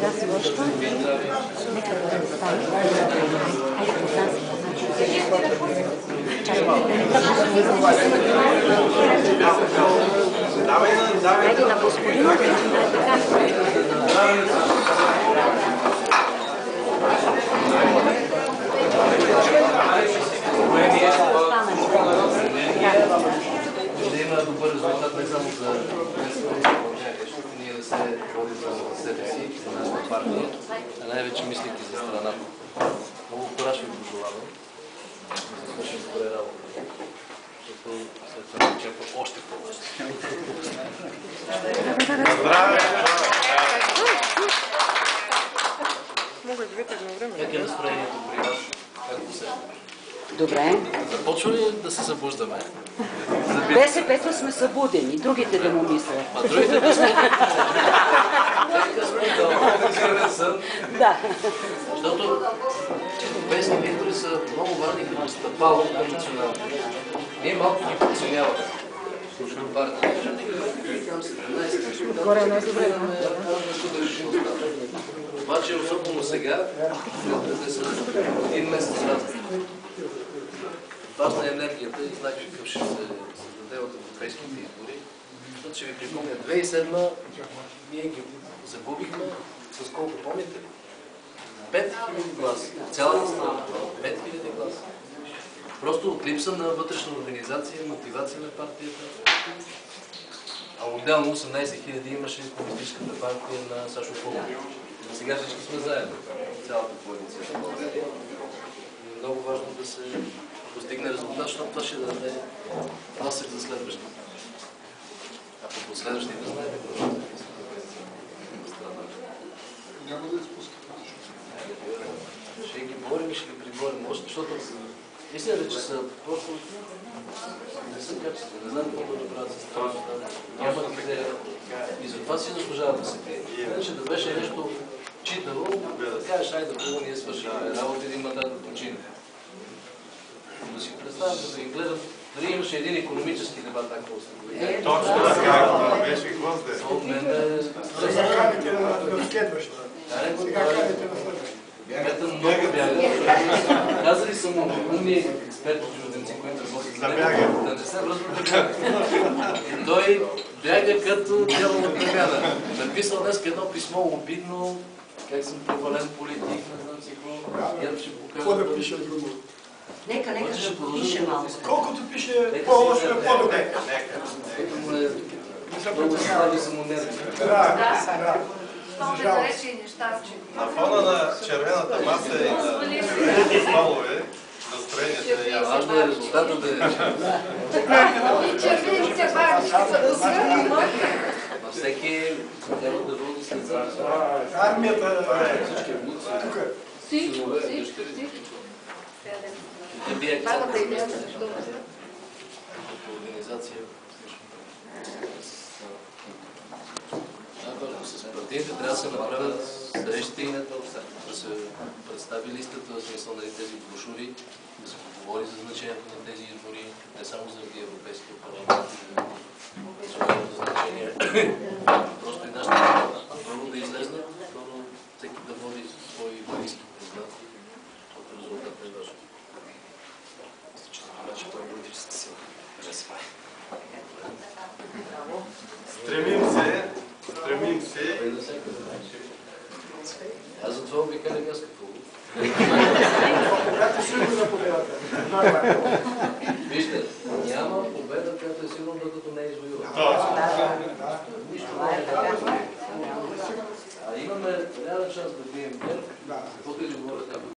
Да, свършва. Нека да стане. Хайде, познам се, Хайде на господина. Да има добър резултат не само за ние да се водим за себе си, за нашата партия, а най-вече мислейки за страната. Много кораж ви пожелавам да се свършим добре работа, защото след това очаква още повече. Мога и двете едновременно. Как е настроението при вас? Как го се? Добре. Започва ли да се събуждаме? БСП сме събудени, другите да му мислят. А другите да сме да организираме сън. Да. Защото европейските избори са много важни като стъпало към националните. Ние малко ги подценяваме. Слушам партия. Отгоре е най-добре. Обаче, особено сега, те са един месец разлика. Важна е енергията и знаете какъв ще се създаде от европейските избори. Защото ще ви припомня, 2007 ние ги загубихме с колко помните? 5000 гласа. Цялата страна. 5000 гласа. Просто от липса на вътрешна организация, мотивация на партията. А отделно 18 000 имаше комунистическата партия на Сашо Пълнов. Сега всички сме заедно. Цялата коалиция на България. И много важно да се постигне резултат, защото това ще даде тласък за следващите. А по последващите знаете какво ще се Няма да изпускаме. ще ги борим и ще ги приборим още, защото истината, че са просто не са качествени, не знам какво да правят с това. Нямат идея. И затова си заслужава да се крие. Иначе да беше нещо читаво, да кажеш, айде хубаво, ние свършихме работа, един мандат да починем. Да си представям, да ги гледам. Дори имаше един икономически дебат, ако сте го. Точно така, това беше и гвозде. От мен е... Сега каните на следващата. Сега каните на следващата. Бягата много бяга. Казали са му умни експерти чужденци, които работят за него, да не се връзват да бяга. Той бяга като дявол от премяна. Написал днес едно писмо обидно, как съм провален политик, не знам си какво. Ще покажа. Какво да пише друго? Нека да пише малко. Колкото пише по-лошо е по-добре. Като му е много слаби самонерви. Да. На фона на червената маса и на столове, настроението е ясно. Важно е резултата да е. И червените барки са посветни. Всеки трябва да води след себе си. Армията Всички внуци. Всичко. Не би акцент. Бабата и дядата. Като организация. С партиите трябва да се направят срещи, да се представи листата, в смисъл на тези брошури, да се поговори за значението на тези избори, не само заради Европейския парламент, националното значение. Просто и нашите първо да излезнат, второ всеки да води свои близки познати, защото резултат не е важен. Мисля, че това вече това е политическа сила. Стремим се. Аз за това обикалям аз какво. Когато ще го заповядате.